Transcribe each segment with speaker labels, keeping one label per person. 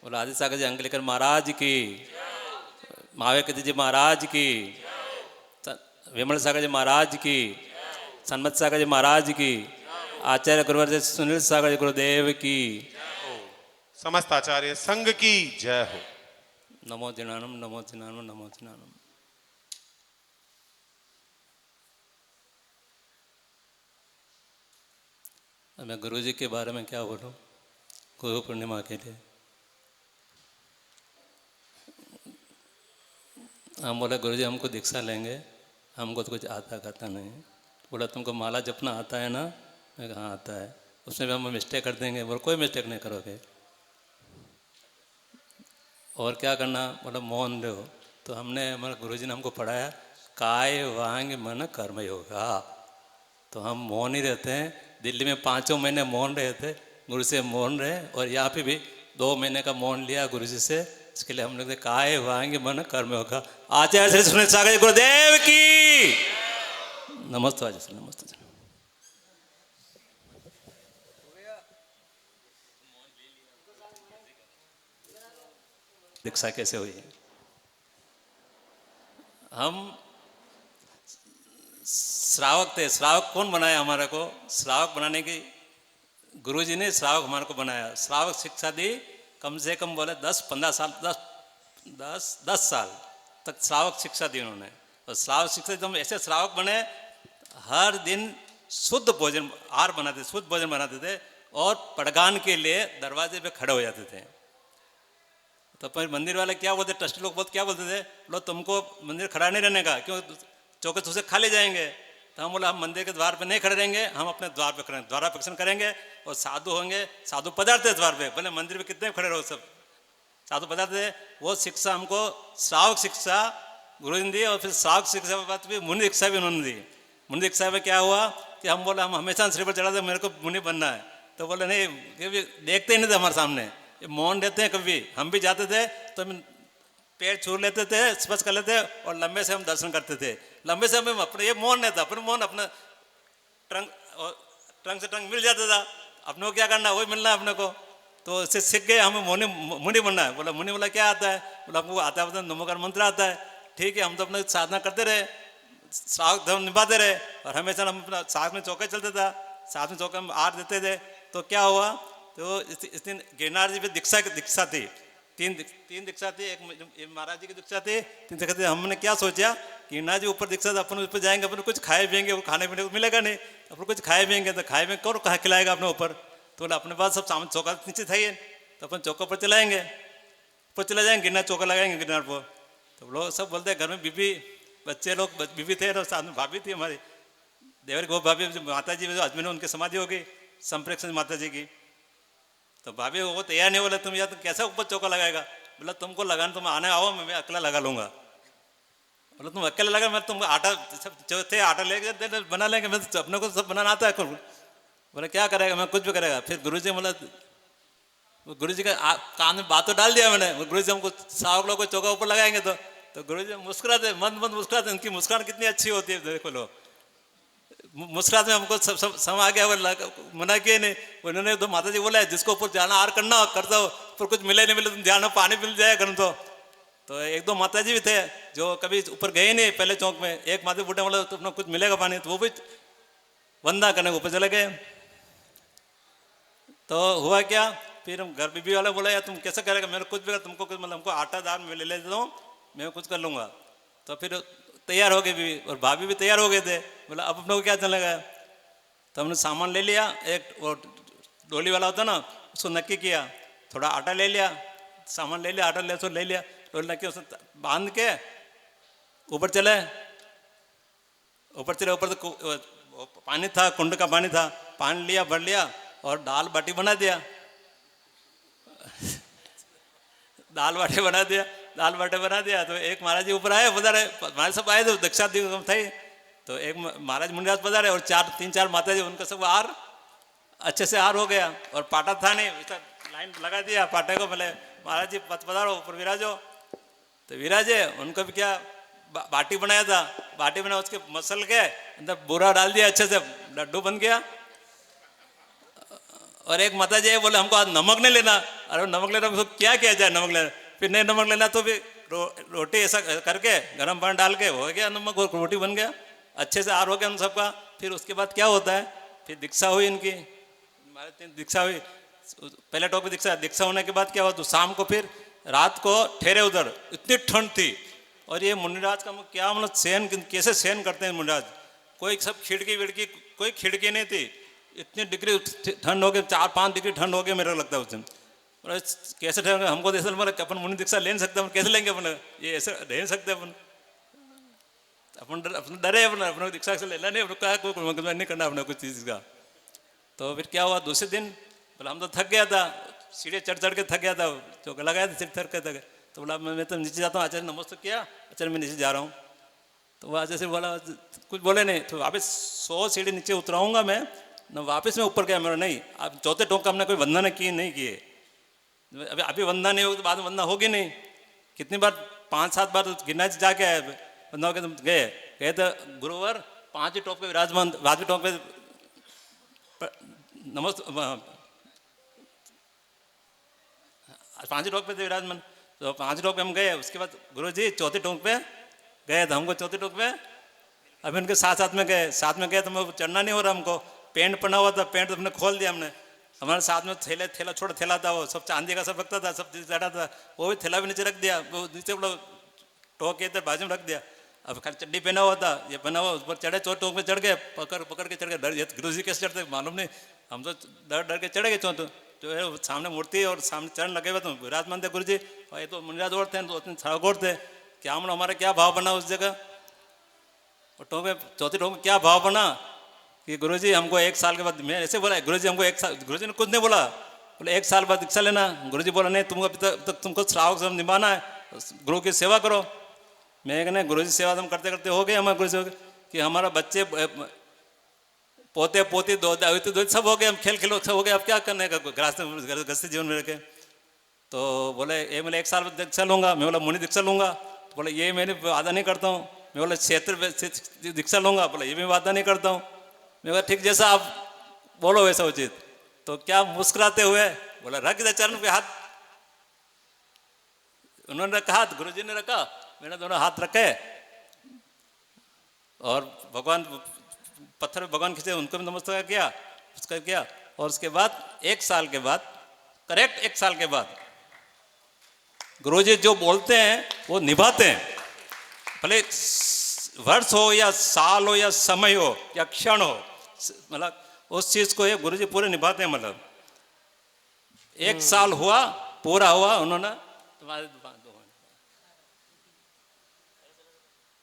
Speaker 1: बोला आदि सागर जी अंकलेकर महाराज की, महावीर जी महाराज की, विमल सागर जी महाराज की, सन्मत सागर जी महाराज की, आचार्य गुरुवर जी सुनील सागर जी गुरुदेव की,
Speaker 2: समस्त आचार्य संघ की जय हो।
Speaker 1: नमो जिनानम नमो जिनानम नमो जिनानम। मैं गुरु जी के बारे में क्या बोलूं गुरु पूर्णिमा के लिए। हम बोले गुरु जी हमको दीक्षा लेंगे, हमको तो कुछ आता करता नहीं। बोला तुमको माला जपना आता है ना? मैं कहा आता है। उसमें भी हम मिस्टेक कर देंगे। बोले कोई मिस्टेक नहीं करोगे। और क्या करना? बोला मौन रहो। तो हमने हमारे गुरु जी ने हमको पढ़ाया काय वांग मन कर्म योगा। तो हम मौन ही रहते हैं। दिल्ली में 5 महीने मौन रहे थे, गुरु से मौन रहे, और यहाँ पे भी 2 महीने का मौन लिया गुरु जी से। इसके लिए हम लोग काय वांग मन कर्म योगा। आचार्य श्री सुनील सागर गुरुदेव की नमस्ते। आचार्य नमस्ते। दीक्षा कैसे हुई? हम श्रावक थे। श्रावक कौन बनाया हमारे को? श्रावक बनाने की गुरुजी ने श्रावक हमारे को बनाया। श्रावक शिक्षा दी कम से कम बोले 10-15 साल, 10 साल तक श्रावक शिक्षा दी उन्होंने। और श्रावक शिक्षा तो हम ऐसे श्रावक बने, हर दिन शुद्ध भोजन आहार बनाते, शुद्ध भोजन बनाते थे, और पड़गान के लिए दरवाजे पे खड़े हो जाते थे। तो फिर मंदिर वाले क्या बोलते, ट्रस्टी लोग बहुत क्या बोलते थे, लो तुमको मंदिर खड़ा नहीं रहने का, क्यों चौके तुझसे खा ले जाएंगे। तो हम बोला हम मंदिर के द्वार पे नहीं खड़े रहेंगे, हम अपने द्वार पे खड़े, द्वारापेक्षण करेंगे। और साधु होंगे, साधु पदार्थ है द्वार पे, भले मंदिर पे कितने खड़े रहो, सब साधु पदार्थ है। वो शिक्षा हमको श्रावक शिक्षा गुरु ने दी। और फिर श्रावक शिक्षा के बाद भी मुनि शिक्षा भी उन्होंने दी। मुनि शिक्षा में क्या हुआ कि हम बोला हम हमेशा श्री पर चढ़ा दे, मेरे को मुनि बनना है। तो बोले नहीं, कभी देखते ही नहीं थे हमारे सामने, ये मौन रहते हैं। कभी हम भी जाते थे तो हम पैर छू लेते थे, स्पर्श कर लेते, और लंबे से हम दर्शन करते थे। लंबे से हमें अपने ये मौन नहीं था, अपने मौन अपना ट्रंक से ट्रंक मिल जाता था। अपने को क्या करना, वही मिलना है अपने को। तो इससे सीख गए हमें मुनि बनना है। बोला मुनि बोला क्या आता है? बोला हमको आता है, नमोकार मंत्र आता है। ठीक है, हम तो अपने साधना करते रहे, श्रावक धर्म निभाते रहे, और हमेशा हम अपना साथ में चौके चलते था, साथ में चौके में आर देते थे। तो क्या हुआ, तो इस दिन गिरनार जी पे दीक्षा थी। तीन दीक्षा थी। एक महाराज जी की दीक्षा थी, 3 दीक्षा थी। हमने क्या सोचा, गिरनार जी ऊपर दीक्षा था, अपन ऊपर जाएंगे, अपन कुछ खाए पिएंगे, वो खाने पीने को मिलेगा नहीं, अपन कुछ खाए पिएंगे तो खाए पिएंगे कौन कहाँ खिलाएगा अपने ऊपर। तो बोला अपने पास सब सामान चौका नीचे था ही, तो अपन चौका पर चलाएंगे, ऊपर चले जाएंगे, गिरनार चौका लगाएंगे गिरनार पर। तो लोग सब बोलते हैं घर में बीबी बच्चे लोग, बीबी थे, साथ में भाभी थी हमारी, देवर गो भाभी, माता जी अजमेर में उनकी समाधि होगी, संप्रेक्षण माता जी की। तो भाभी वो तैयार नहीं, बोला तुम यार तुम कैसा ऊपर चौका लगाएगा? बोला तुमको लगाना, तुम आने आओ, मैं अकेला लगा लूंगा। बोला तुम अकेले लगा, मैं तुम आटा जो थे आटा लेके बना लेंगे, मैं तो अपने को सब बनाना आता है। बोला क्या करेगा? मैं कुछ भी करेगा। फिर गुरु जी बोला, गुरु जी का कान में बात तो डाल दिया मैंने, गुरु जी हमको श्रावक लोग को चौका ऊपर लगाएंगे। तो गुरु जी मुस्कुराते, मंद मुस्कुराते, उनकी मुस्कान कितनी अच्छी होती है, देखो लो मुस्कुराते में हमको सब सम आ गया। मना किए नहीं, उन्होंने तो माता जी बोला है जिसको ऊपर जाना आर करना हो करता हो, पर कुछ मिले नहीं मिले तुम ध्यान पानी मिल जाए करूँ। तो 1-2 माता जी भी थे जो कभी ऊपर गए नहीं पहले चौक में। एक माता बूढ़ा बोला तो अपना कुछ मिलेगा पानी, तो वो भी वंदा करने ऊपर चले गए। तो हुआ क्या, फिर हम घर बीबी वाला बोला यार तुम कैसे करेगा? मेरे कुछ भी तुमको कुछ मतलब हमको आटा दाल में ले लेता हूँ, मैं कुछ कर लूँगा। तो फिर तैयार हो गए बीवी, और भाभी भी तैयार हो गए थे। बोला अब अपने को क्या चलेगा? तो हमने सामान ले लिया, एक वो डोली वाला होता ना, उसको नक्की किया, थोड़ा आटा ले लिया, सामान ले लिया, आटा ले ले लिया, डोली नक्की उसने बांध के ऊपर चले। ऊपर तो पानी था, कुंड का पानी था, पानी लिया, भर लिया, और दाल बाटी बना दिया। दाल बाटी बना दिया। तो एक महाराज जी ऊपर आए, पधारे, हमारे सब आए थे, दक्षा दी थे। तो एक महाराज मुनिराज पधारे, और 3-4 माता जी, उनका सब हार अच्छे से हार हो गया। और पाटा था नहीं, लाइन लगा दिया पाटे को, बोले महाराज जी पधारो ऊपर विराजो। तो विराजे, उनको भी क्या बाटी बनाया था, बाटी बना उसके मसल के अंदर बूरा डाल दिया, अच्छे से लड्डू बन गया। और एक माता जी है, बोले हमको आज नमक नहीं लेना। अरे नमक लेना तो क्या किया जाए, नमक लेना फिर नहीं नमक लेना तो भी रोटी ऐसा करके गर्म पानी डाल के हो गया नमक, और रोटी बन गया, अच्छे से आर हो गया उन सबका। फिर उसके बाद क्या होता है, फिर दीक्षा हुई इनकी, हमारे 3 दीक्षा हुई। पहले टॉप पे दीक्षा होने के बाद क्या हुआ, तो शाम को फिर रात को ठहरे उधर, इतनी ठंड थी। और ये मुनिराज का क्या मतलब सहन कैसे सहन करते हैं मुनिराज, कोई सब खिड़की विड़की, कोई खिड़की नहीं थी, इतनी डिग्री ठंड हो गई, 4-5 डिग्री ठंड हो गई मेरे को लगता है उस दिन। और कैसे ठहरेंगे, हमको तो ऐसा लगा अपन मुनि दीक्षा ले नहीं सकते, अपन कैसे लेंगे, अपन ये ऐसे रह नहीं सकते, अपन अपन डरे, अपने दीक्षा से लेना नहीं, अपने कहा कोई नहीं करना अपने कुछ चीज़ का। तो फिर क्या हुआ, दूसरे दिन बोला हम तो थक गया था, सीढ़ी चढ़ चढ़ के थक गया था, चौका लगाया था, सिर थक के थक। तो बोला मैं तो नीचे जाता हूँ, आचार्य नमस्ते किया, आचार्य मैं नीचे जा रहा हूँ। तो वो आचार्य से बोला, कुछ बोले नहीं। तो वापस 100 सीढ़ी नीचे उतराऊंगा मैं न, वापस मैं ऊपर गया, मेरा नहीं, अब चौथे टोंक का हमने कोई वंदना की नहीं किए, अभी वंदना नहीं होगी तो बाद में वंदना होगी नहीं। कितनी बार 5-7 बार गिरना जाके आए वंदना होकर, तुम गए तो गुरुवर 5 टोंक पे विराजमान, 5 टोंक पे नमस्ते, 5 टोंक पे थे विराजमान। तो 5 टोंक पे हम गए, उसके बाद गुरु जी चौथे टोंक पे गए, तो हमको चौथे टोंक पे अभी उनके साथ में गए, तो मैं चढ़ना नहीं हो रहा हमको, पेंट पहना हुआ था, पेंट तो हमने खोल दिया हमने, हमारे साथ में थैला छोटा थैला था, वो सब चांदी का सब रखता था, सब चढ़ा था, वो भी थैला भी नीचे रख दिया, वो नीचे वो टोंक के इधर बाजू में रख दिया। अब खाली चड्डी पहना हुआ था, ये पहना हुआ, उस पर चढ़े, चौथे टोंक पे चढ़ गए, पकड़ के चढ़ गए, डर गुरु जी कैसे चढ़ते मालूम नहीं, हम तो डर के चढ़े गए चौथे, जो है सामने मूर्ति और सामने चरण लगे हुए, तो विराजमान थे गुरु जी, और ये तो मुनिराज और थे, तो छड़ा गोड़ थे, क्या हम हमारा क्या भाव बना उस जगह, और टोंक में चौथी टोंक में क्या भाव बना कि गुरुजी हमको 1 साल के बाद, मैं ऐसे बोला गुरुजी हमको 1 साल, गुरुजी ने कुछ नहीं बोला, बोले 1 साल बाद दीक्षा लेना। गुरुजी बोला नहीं, तुमको अभी तक तुमको श्रावक सब निभाना है, गुरु की सेवा करो। मैं कहना गुरुजी सेवा हम करते करते हो गए हमारे गुरु से, कि हमारा बच्चे पोते पोती दो सब हो गए, हम खेल सब हो गए, अब क्या करने का गृहस्थ जीवन में रखे। तो बोले ये मैं 1 साल बाद दीक्षा लूँगा, मैं बोला मुनि दीक्षा लूँगा, तो बोले ये मैंने वादा नहीं करता हूँ, मैं बोला क्षेत्र दीक्षा लूँगा, बोला ये भी वादा नहीं करता हूँ। मैं बोला ठीक, जैसा आप बोलो वैसा उचित। तो क्या मुस्कुराते हुए बोला रख दे चरण पे हाथ, उन्होंने रखा हाथ, गुरुजी ने रखा, मैंने दोनों हाथ रखे, और भगवान पत्थर पे भगवान खींचे, उनको भी नमस्कार किया, उसका किया। और उसके बाद 1 साल के बाद, करेक्ट 1 साल के बाद गुरुजी जो बोलते हैं वो निभाते हैं, भले वर्ष हो या साल हो या समय हो या क्षण हो, मतलब उस चीज को ये गुरुजी पूरे निभाते हैं। मतलब 1 साल हुआ, पूरा हुआ, उन्होंने तुम्हारे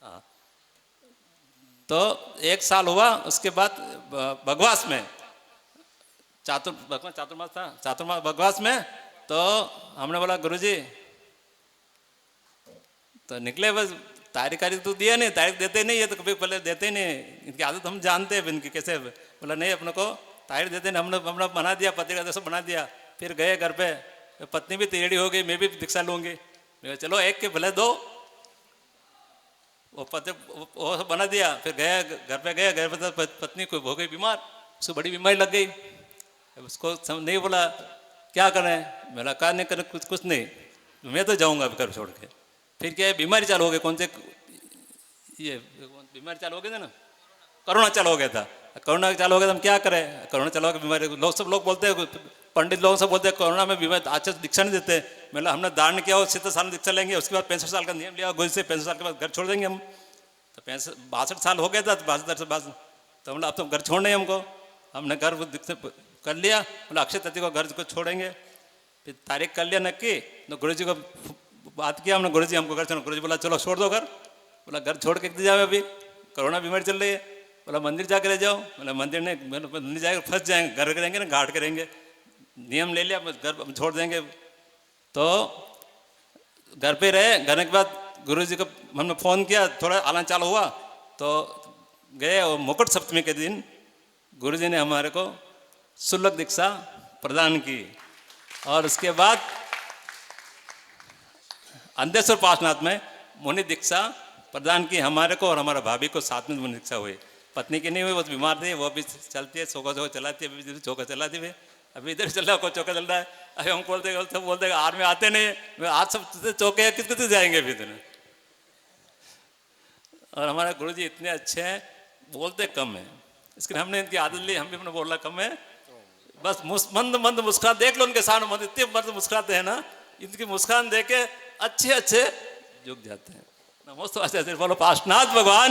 Speaker 1: हाँ, तो 1 साल हुआ, उसके बाद बगवास में चातुर्मास था, चातुर्मास बगवास में, तो हमने बोला गुरुजी, तो निकले बस, तारीख तो दिया नहीं, तारीख देते नहीं, ये तो कभी पहले देते ही नहीं, इनकी आदत हम जानते हैं इनकी कैसे। बोला नहीं अपने को तारीख देते नहीं, हमने बना दिया, पत्रिका सब बना दिया। फिर गए घर पे, पत्नी भी तैयारी हो गई, मैं भी दीक्षा लूँगी, मैं चलो 1 के भले 2, वो पत्र वो सब बना दिया। फिर गया घर पे, गया घर पे, पत्नी को हो गई बीमार, उसको बड़ी बीमारी लग गई, उसको नहीं बोला क्या करें, मेरा कहा नहीं करें कुछ नहीं, मैं तो जाऊँगा अभी घर छोड़ के। फिर क्या है, बीमारी चालू हो गई, कौन से ये बीमारी चालू हो गई थी ना, कोरोना चालू हो गया था, कोरोना चालू हो गया, हम क्या करें, कोरोना चालू हो गया, बीमारी सब लोग बोलते हैं, पंडित लोग सब बोलते हैं कोरोना में बीमारी अच्छा दीक्षा नहीं देते। मतलब हमने दान किया, 70 साल में दीक्षा लेंगे, उसके बाद 65 साल का नियम लिया गुरु से, 65 साल के बाद घर छोड़ देंगे हम। तो 62 साल हो गया था, 62 से बाद, तो मतलब अब तो घर छोड़ना है हमको, हमने घर कर लिया, मतलब अक्षय तृतीया को घर को छोड़ेंगे। फिर तारीख कर लिया नक्की, तो गुरु जी को बात किया हमने, गुरु जी हमको घर छोड़ो, गुरु जी बोला चलो छोड़ दो घर, बोला घर छोड़ के जाओ, अभी कोरोना बीमारी चल रही है, बोला मंदिर जाकर रह जाओ, बोला मंदिर नहीं जाएगा, फंस जाएंगे, घर करेंगे ना, घाट करेंगे, नियम ले लिया, घर छोड़ देंगे। तो घर पे रहे, घर के बाद गुरु जी को हमने फ़ोन किया, थोड़ा आना चालू हुआ, तो गए, और मुकुट सप्तमी के दिन गुरु जी ने हमारे को शुल्क दीक्षा प्रदान की। और उसके बाद अंधेश्वर पार्श्वनाथ में मुनि दीक्षा प्रदान की हमारे को, और हमारा भाभी को साथ में मुनि दीक्षा हुई। पत्नी की नहीं हुई, वो तो बीमार थी, वो भी चलती है, सोखा चलाती है, चौका चलाती है, अभी इधर चल रहा है, कोई चौका चल रहा है, अभी हम बोलते आर्मी आते नहीं, आज सब चौके हैं, किस जाएंगे अभी इतने। और हमारे गुरुजी इतने अच्छे हैं, बोलते कम है, इसके हमने इनकी आदत ली, हम भी अपने बोलना कम है, बस मंद मंद मुस्कान देख लो उनके सामने, मंद इतने मंद मुस्कुराते हैं ना, इनकी मुस्कान देख के अच्छे अच्छे झुक जाते हैं। नमस्ते, बोलो पार्श्वनाथ भगवान।